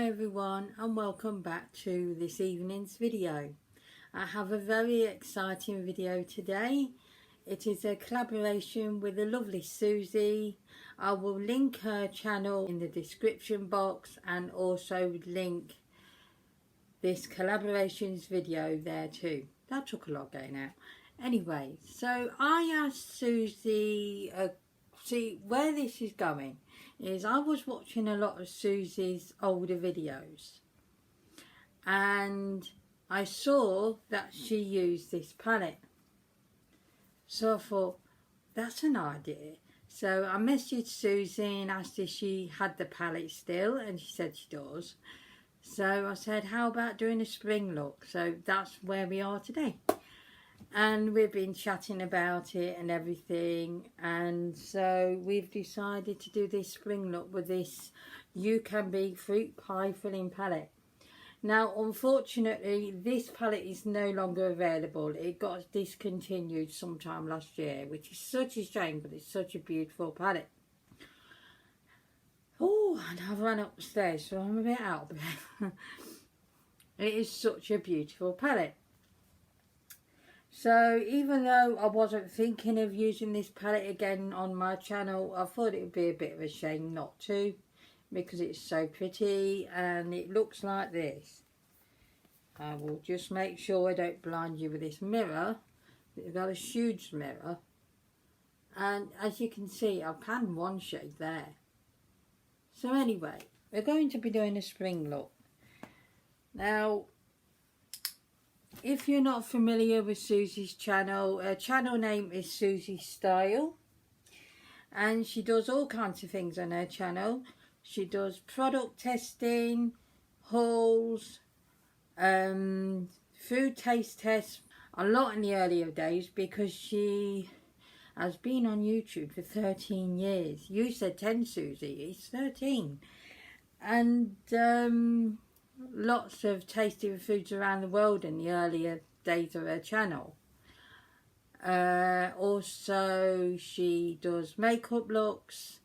Hi everyone, and welcome back to this evening's video. I have a very exciting video today. It is a collaboration with the lovely Susie. I will link her channel in the description box and also link this collaborations video there too. That took a lot getting out. Anyway, so I asked Susie, see where this is going is I was watching a lot of Susie's older videos and I saw that she used this palette. So I thought, that's an idea. So I messaged Susie and asked if she had the palette still, and she said she does. So I said, how about doing a spring look? So that's where we are today. And we've been chatting about it and everything, and so we've decided to do this spring look with this You Can Be fruit pie filling palette. Now unfortunately this palette is no longer available. It got discontinued sometime last year, which is such a shame, but it's such a beautiful palette. Oh, and I've run upstairs so I'm a bit out of breath. It is such a beautiful palette. So even though I wasn't thinking of using this palette again on my channel, I thought it would be a bit of a shame not to, because it's so pretty and it looks like this. I will just make sure I don't blind you with this mirror. It's got a huge mirror, and as you can see I've panned one shade there. So anyway, we're going to be doing a spring look. Now if you're not familiar with Susie's channel, her channel name is Susie Style, and she does all kinds of things on her channel. She does product testing, hauls, food taste tests, a lot in the earlier days, because she has been on YouTube for 13 years. You said 10, Susie, it's 13. And lots of tasty foods around the world in the earlier days of her channel. Also she does makeup looks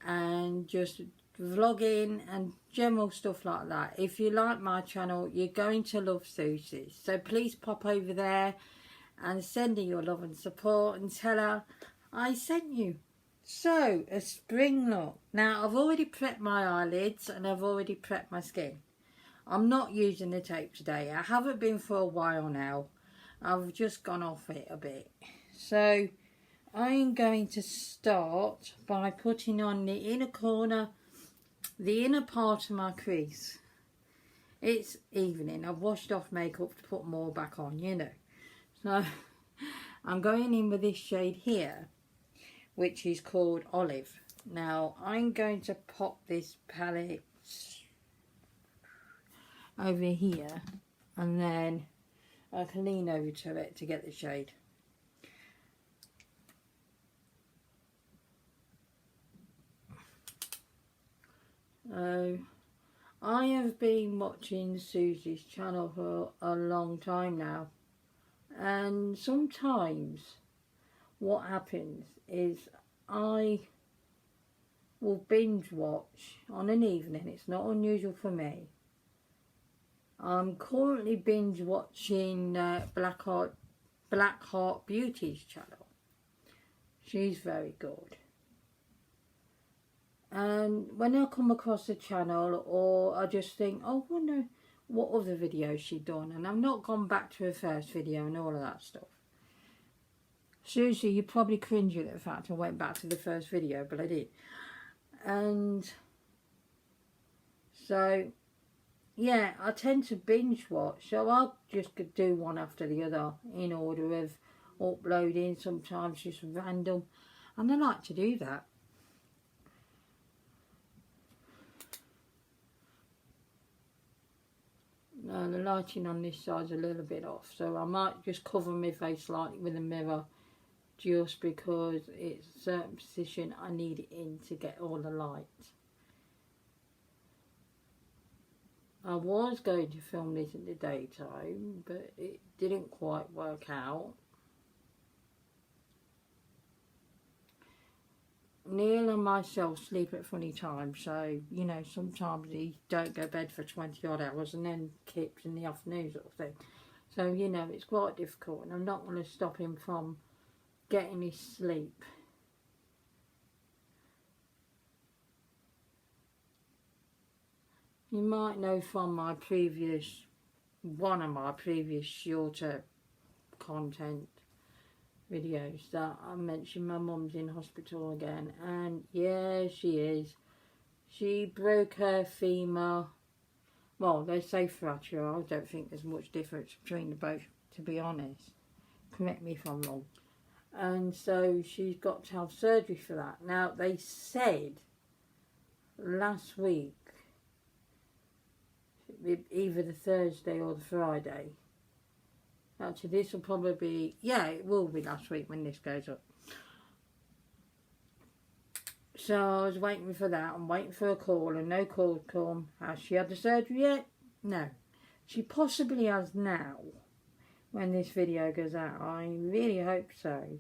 and just vlogging and general stuff like that. If you like my channel, you're going to love Susie, so please pop over there and send her your love and support and tell her I sent you. So a spring look. Now I've already prepped my eyelids and I've already prepped my skin. I'm not using the tape today. I haven't been for a while now. I've just gone off it a bit. So I'm going to start by putting on the inner corner, the inner part of my crease. It's evening. I've washed off makeup to put more back on, you know. So I'm going in with this shade here, which is called Olive. Now I'm going to pop this palette over here, and then I can lean over to it to get the shade. I have been watching Susie's channel for a long time now, and sometimes what happens is I will binge watch on an evening. It's not unusual for me. I'm currently binge watching Blackheart Beauty's channel. She's very good. And when I come across a channel, or I just think, oh, I wonder what other videos she's done, and I've not gone back to her first video and all of that stuff. Susie, you probably cringe at the fact I went back to the first video, but I did. And so yeah, I tend to binge watch, so I'll just do one after the other in order of uploading, sometimes just random, and I like to do that. Now the lighting on this side's a little bit off, so I might just cover my face slightly with a mirror, just because it's a certain position I need it in to get all the light. I was going to film this in the daytime, but it didn't quite work out. Neil and myself sleep at funny times, so, you know, sometimes he don't go to bed for 20 odd hours and then keeps in the afternoon sort of thing. So, you know, it's quite difficult, and I'm not going to stop him from getting his sleep. You might know from my previous, one of my previous shorter content videos that I mentioned my mum's in hospital again, and yeah, she is. She broke her femur. Well, they say fracture. I don't think there's much difference between the both, to be honest. Correct me if I'm wrong. And so she's got to have surgery for that. Now, they said last week, either the Thursday or the Friday. Actually, this will probably be, yeah, it will be last week when this goes up. So I was waiting for that. I'm waiting for a call, and no call come. Has she had the surgery yet? No. She possibly has now, when this video goes out. I really hope so.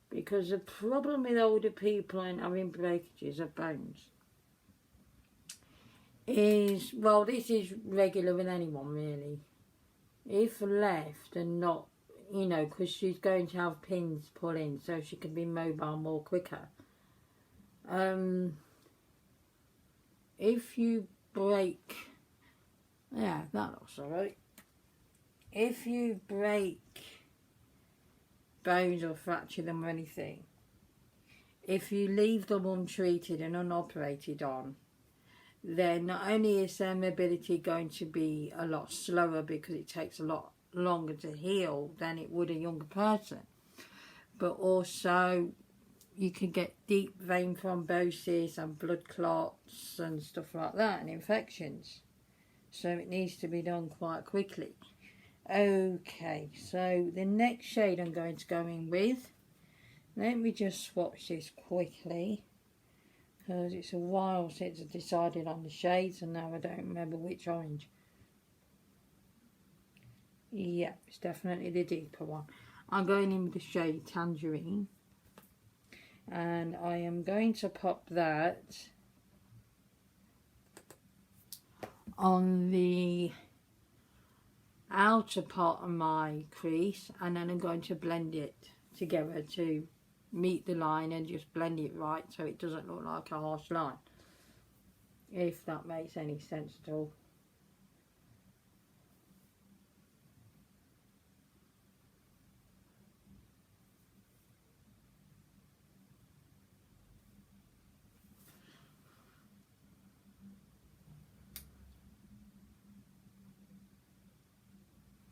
Because the problem with older people and having breakages of bones is, well, this is regular with anyone really. If left and not, you know, because she's going to have pins put in so she can be mobile more quicker. If you break, yeah, that looks alright. If you break bones or fracture them or anything, if you leave them untreated and unoperated on, then not only is their mobility going to be a lot slower because it takes a lot longer to heal than it would a younger person, but also you can get deep vein thrombosis and blood clots and stuff like that, and infections. So it needs to be done quite quickly. Okay, so the next shade I'm going to go in with, let me just swatch this quickly, because it's a while since I decided on the shades and now I don't remember which orange. Yeah, it's definitely the deeper one. I'm going in with the shade Tangerine, and I am going to pop that on the outer part of my crease, and then I'm going to blend it together to meet the line and just blend it right so it doesn't look like a harsh line, if that makes any sense at all.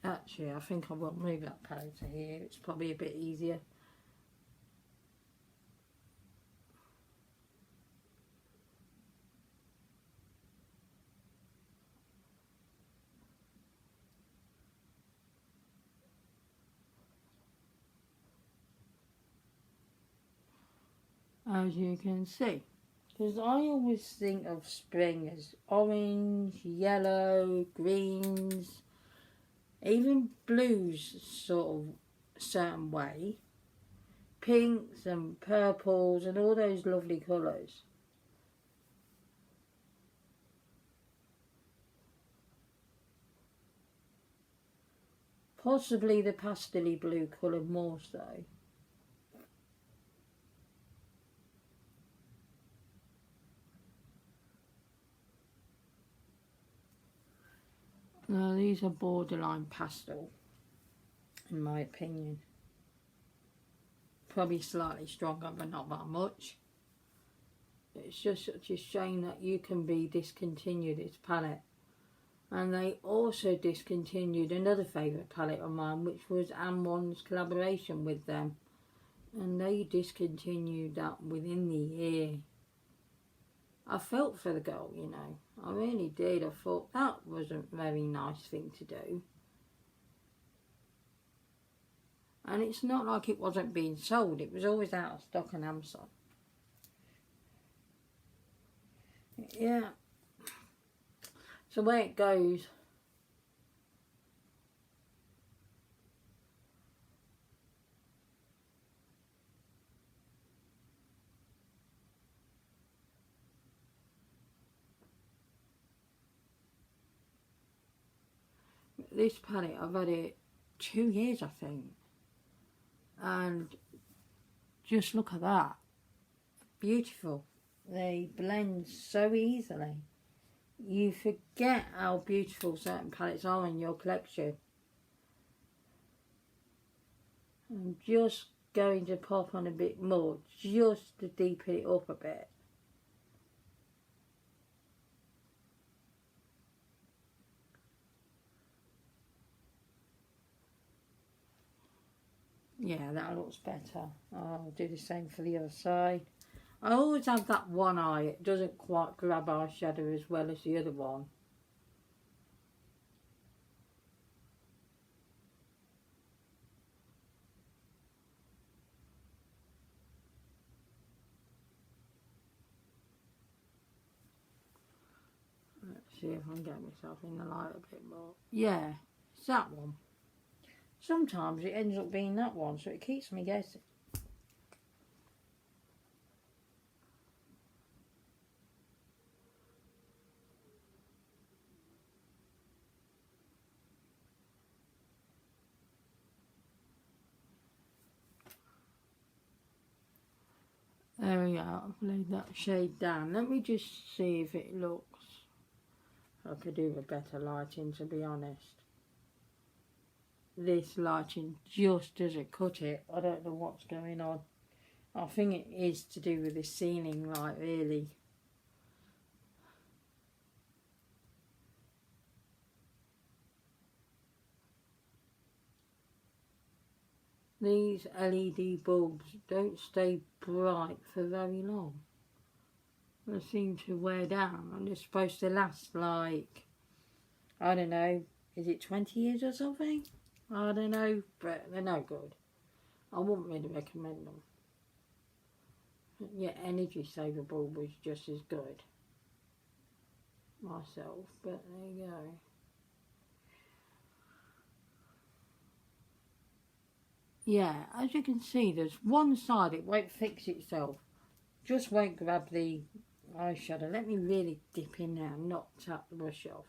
Actually, I think I will move that palette to here. It's probably a bit easier. As you can see, because I always think of spring as orange, yellow, greens, even blues sort of certain way, pinks and purples and all those lovely colours. Possibly the pastel-y blue colour more so. Now these are borderline pastel, in my opinion. Probably slightly stronger, but not that much. It's just such a shame that you can be discontinued its palette. And they also discontinued another favourite palette of mine, which was Am1's collaboration with them. And they discontinued that within the year. I felt for the girl, you know. I really did. I thought that wasn't a very nice thing to do. And it's not like it wasn't being sold. It was always out of stock on Amazon. Yeah. So where it goes. this palette, I've had it 2 years I think, and just look at that, beautiful. They blend so easily. You forget how beautiful certain palettes are in your collection. I'm just going to pop on a bit more just to deepen it up a bit. Yeah, that looks better. I'll do the same for the other side. I always have that one eye, it doesn't quite grab eyeshadow as well as the other one. Let's see if I can get myself in the light a bit more. Yeah, it's that one. Sometimes it ends up being that one, so it keeps me guessing. There we go, I've laid that shade down. Let me just see if it looks. I could do with better lighting, to be honest. This lighting just doesn't cut it. I don't know what's going on. I think it is to do with the ceiling light, really. These LED bulbs don't stay bright for very long. They seem to wear down, and they're supposed to last like, I don't know, is it 20 years or something? I don't know, but they're no good. I wouldn't really recommend them. Yeah, energy saver bulb was just as good myself, but there you go. Yeah, as you can see, there's one side it won't fix itself, just won't grab the eyeshadow. Let me really dip in there and not tap the brush off.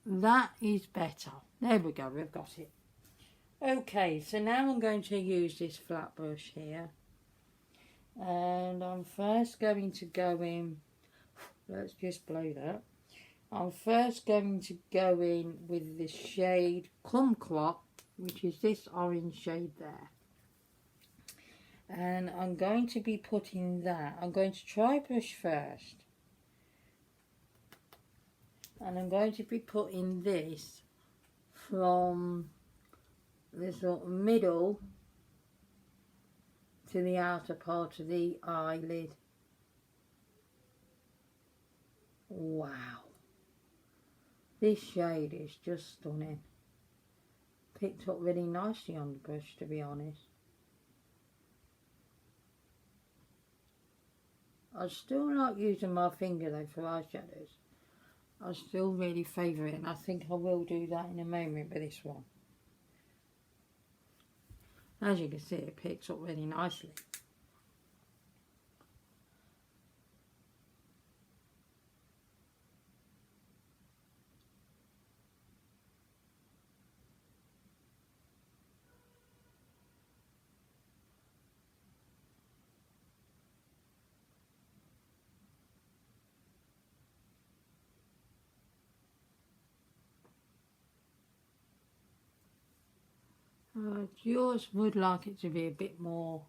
That is better. There we go, we've got it. Okay, so now I'm going to use this flat brush here, and I'm first going to go in, let's just blow that. I'm first going to go in with the shade Kumquat, which is this orange shade there. And I'm going to be putting that, I'm going to try brush first. And I'm going to be putting this from the sort of middle to the outer part of the eyelid. Wow. This shade is just stunning. Picked up really nicely on the brush, to be honest. I still like using my finger though for eyeshadows. I still really favour it, and I think I will do that in a moment with this one. As you can see, it picks up really nicely. Yours would like it to be a bit more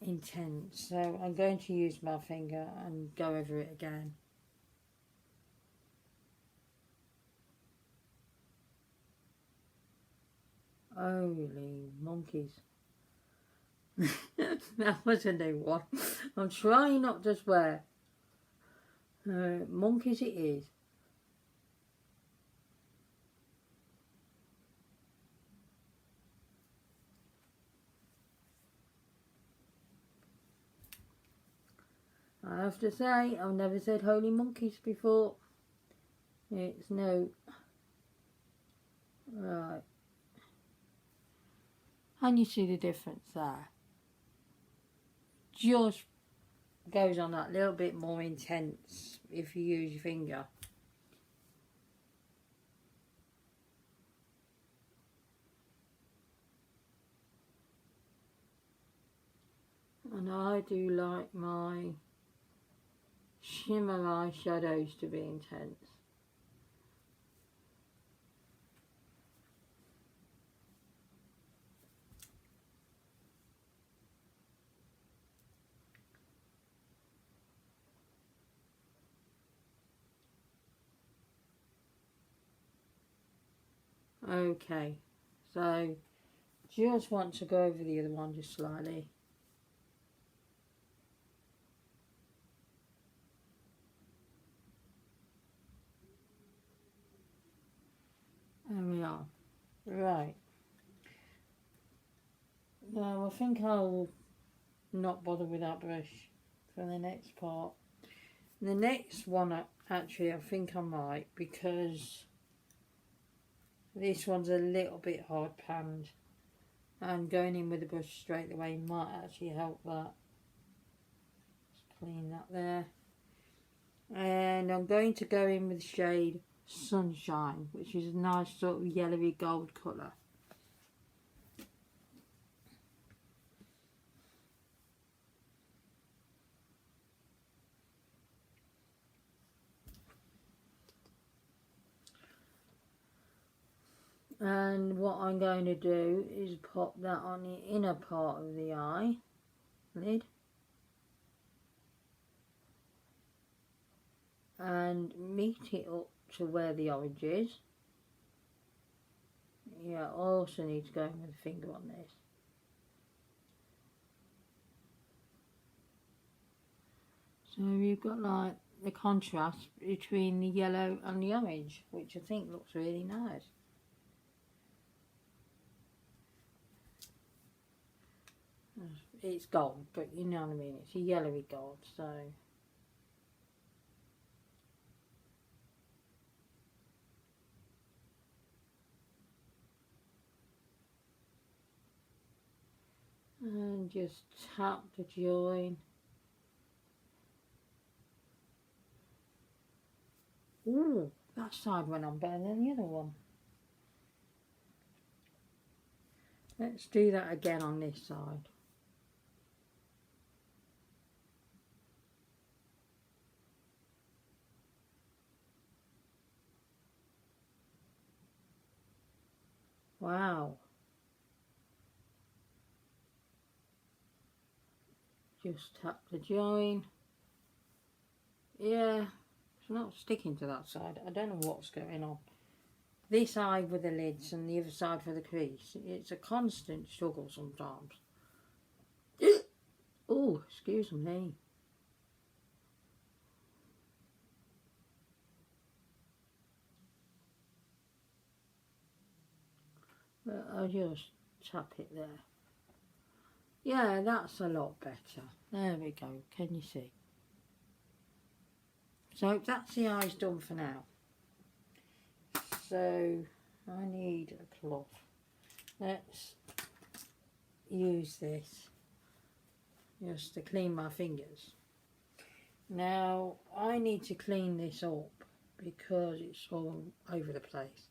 intense, so I'm going to use my finger and go over it again. Holy monkeys. That was a new one. I'm trying not to swear. Monkeys it is. I have to say, I've never said holy monkeys before. It's no. Right. And you see the difference there. just goes on that little bit more intense if you use your finger. And I do like my shimmer eyeshadows to be intense. Okay, so just want to go over the other one just slightly. There we are. Right. Now I think I'll not bother with that brush for the next part. The next one, actually, I think I might, because this one's a little bit hard panned, and going in with the brush straight away might actually help that. Just clean that there. And I'm going to go in with the shade Sunshine, which is a nice sort of yellowy gold colour. And what I'm going to do is pop that on the inner part of the eye lid and meet it up to where the orange is. Yeah, I also need to go in with a finger on this. So you've got like the contrast between the yellow and the orange, which I think looks really nice. It's gold, but you know what I mean, it's a yellowy gold, so. And just tap the join. Ooh, that side went on better than the other one. Let's do that again on this side. Wow. Just tap the join. Yeah, it's not sticking to that side. I don't know what's going on. This eye with the lids and the other side for the crease. It's a constant struggle sometimes. Oh, excuse me. But I'll just tap it there. Yeah, that's a lot better. There we go. Can you see? So that's the eyes done for now. So I need a cloth. Let's use this just to clean my fingers. Now I need to clean this up because it's all over the place.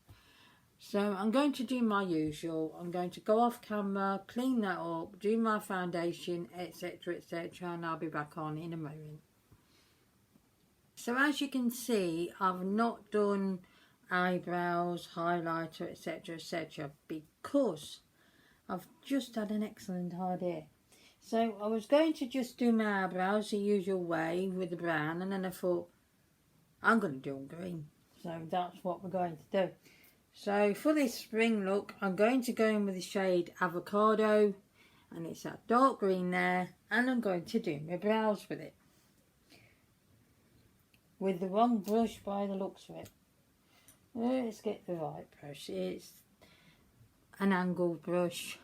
So I'm going to do my usual. I'm going to go off camera, clean that up, do my foundation, etc, etc, and I'll be back on in a moment. So as you can see, I've not done eyebrows, highlighter, etc, etc, because I've just had an excellent idea. So I was going to just do my eyebrows the usual way with the brown, and then I thought I'm going to do them green. So that's what we're going to do. So for this spring look, I'm going to go in with the shade Avocado, and it's that dark green there, and I'm going to do my brows with it. With the wrong brush by the looks of it. Let's get the right brush. It's an angled brush.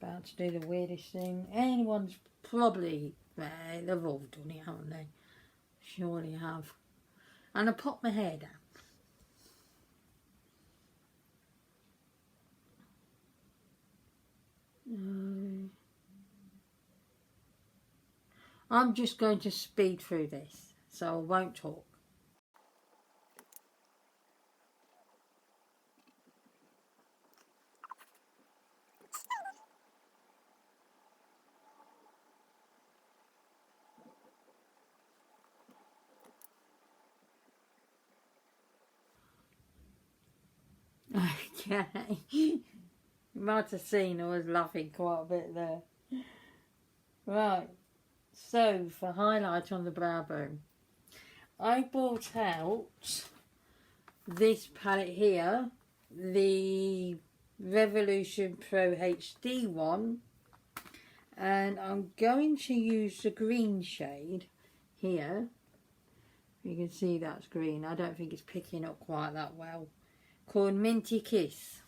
About to do the weirdest thing. Anyone's probably, they've all done it, haven't they? Surely have. And I pop my hair down. I'm just going to speed through this, so I won't talk. Okay. You might have seen I was laughing quite a bit there. Right. So, for highlight on the brow bone, I bought out this palette here, the Revolution Pro HD one, and I'm going to use the green shade here. You can see that's green. I don't think it's picking up quite that well. Called Minty Kiss.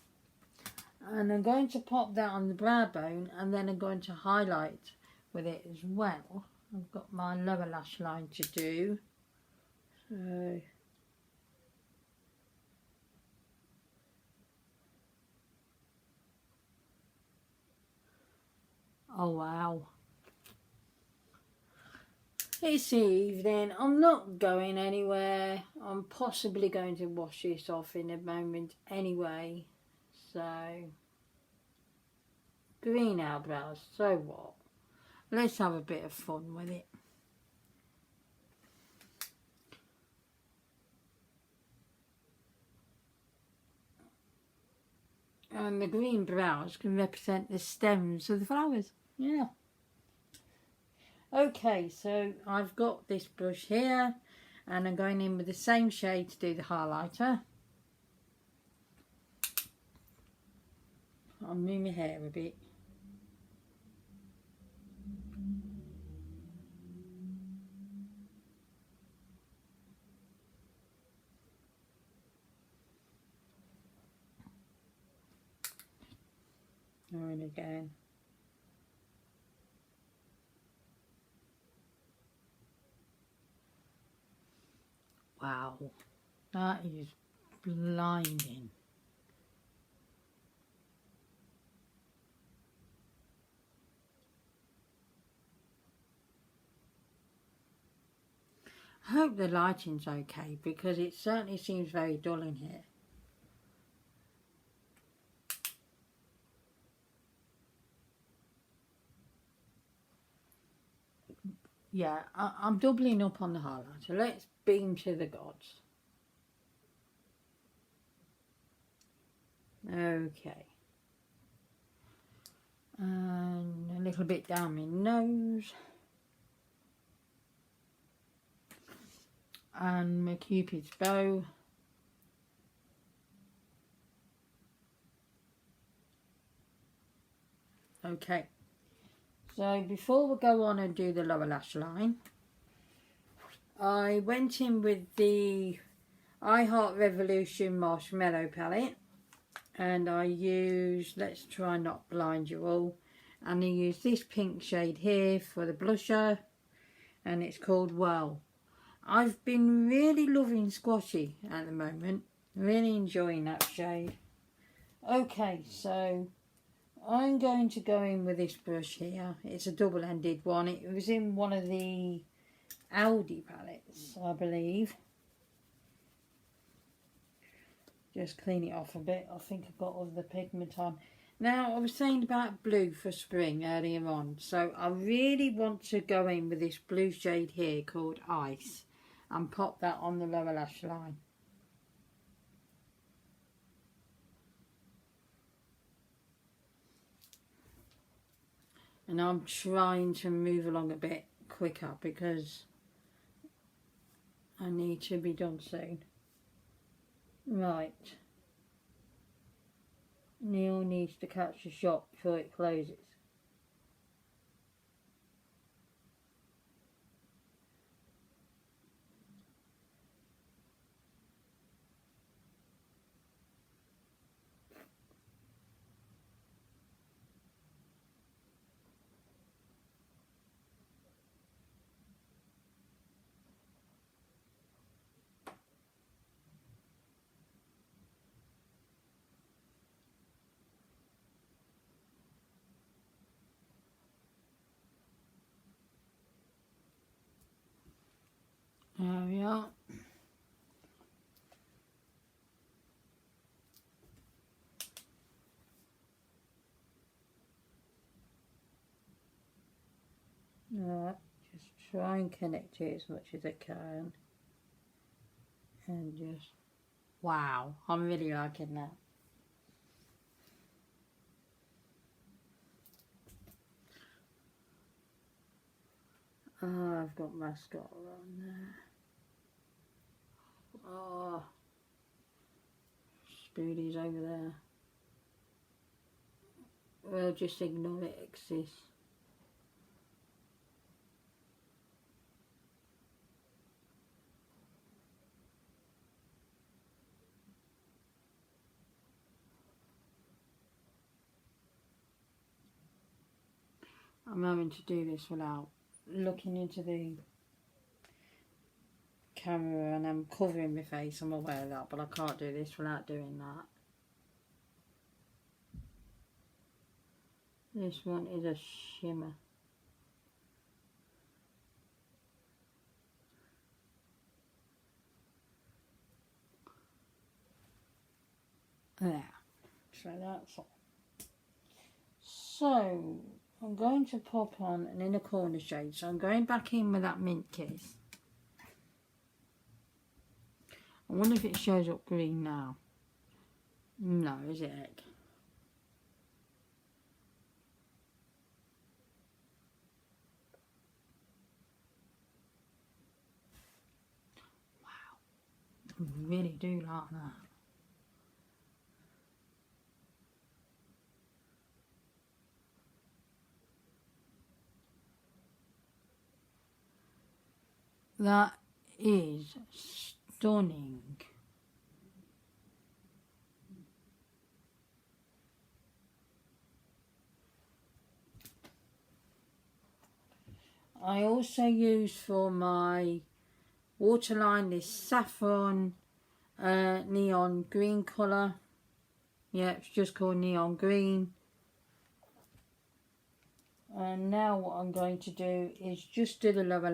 And I'm going to pop that on the brow bone, and then I'm going to highlight with it as well. I've got my lower lash line to do. So oh wow. It's the evening. I'm not going anywhere. I'm possibly going to wash this off in a moment anyway. So, green eyebrows, so what? Let's have a bit of fun with it. And the green brows can represent the stems of the flowers. Yeah. Okay, so I've got this brush here, and I'm going in with the same shade to do the highlighter. I'll move my hair a bit. And again. Wow, that is blinding. I hope the lighting's okay, because it certainly seems very dull in here. Yeah, I'm doubling up on the highlighter. Let's beam to the gods. Okay. And a little bit down my nose. And my Cupid's bow. Okay. So before we go on and do the lower lash line, I went in with the I Heart Revolution Marshmallow palette, and I used, let's try not blind you all, and I used this pink shade here for the blusher, and it's called Well. I've been really loving Squashy at the moment, really enjoying that shade. Okay, so I'm going to go in with this brush here. It's a double-ended one. It was in one of the Aldi palettes, I believe. Just clean it off a bit. I think I've got all the pigment on. Now, I was saying about blue for spring earlier on. So I really want to go in with this blue shade here called Ice, and pop that on the lower lash line. And I'm trying to move along a bit quicker because I need to be done soon. Right. Neil needs to catch the shop before it closes. There we are. Alright, just try and connect it as much as I can. And just, wow, I'm really liking that. Oh, I've got mascara on there. Oh, Spoody's over there. We'll just ignore it exists. I'm having to do this without looking into the camera, and I'm covering my face, I'm aware of that, but I can't do this without doing that. This one is a shimmer. There. So that's all. So I'm going to pop on an inner corner shade. So I'm going back in with that Mint Kiss. I wonder if it shows up green now. No, is it? Wow. I really do like that. That is stunning. I also use for my waterline this saffron neon green colour. Yeah, it's just called neon green. And now what I'm going to do is just do the lower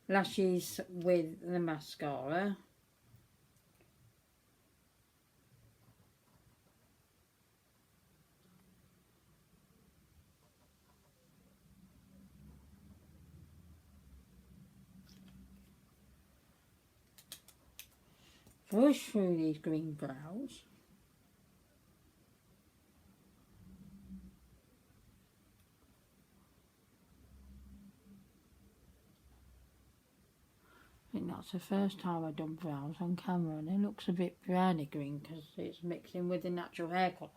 lashes with the mascara. Push through these green brows. I think that's the first time I've done brows on camera, and it looks a bit browny green because it's mixing with the natural hair colour.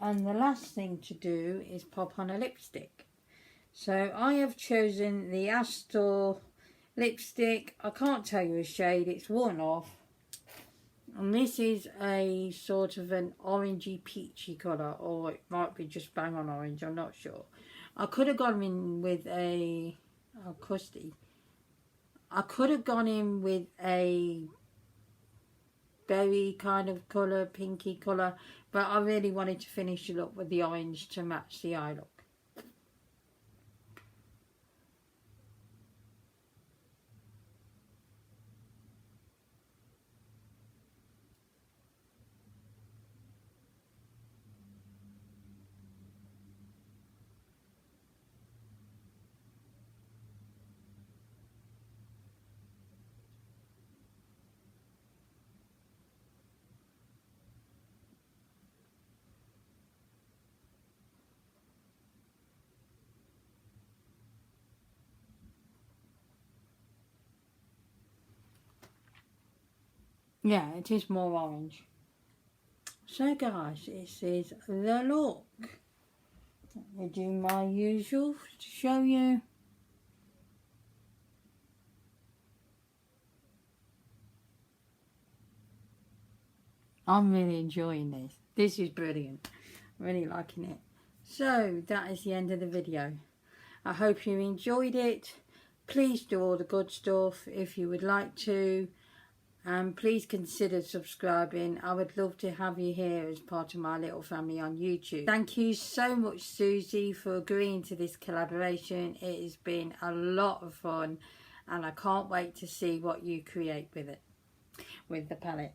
And the last thing to do is pop on a lipstick. So I have chosen the Astor lipstick. I can't tell you a shade, it's worn off. And this is a sort of an orangey peachy colour, or it might be just bang on orange, I'm not sure. I could have gone in with a custy. I could have gone in with a berry kind of colour, pinky colour, but I really wanted to finish it up with the orange to match the eye look. Yeah, it is more orange. So guys, this is the look. Let me do my usual to show you. I'm really enjoying this. This is brilliant. I'm really liking it. So that is the end of the video. I hope you enjoyed it. Please do all the good stuff if you would like to. And please consider subscribing. I would love to have you here as part of my little family on YouTube. Thank you so much, Susie, for agreeing to this collaboration. It has been a lot of fun, and I can't wait to see what you create with it, with the palette.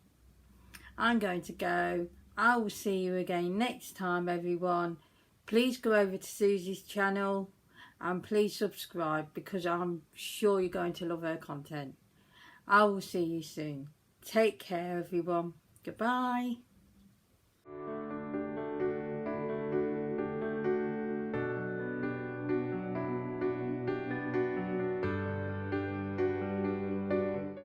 I'm going to go. I will see you again next time, everyone. Please go over to Susie's channel and please subscribe, because I'm sure you're going to love her content. I will see you soon. Take care, everyone. Goodbye.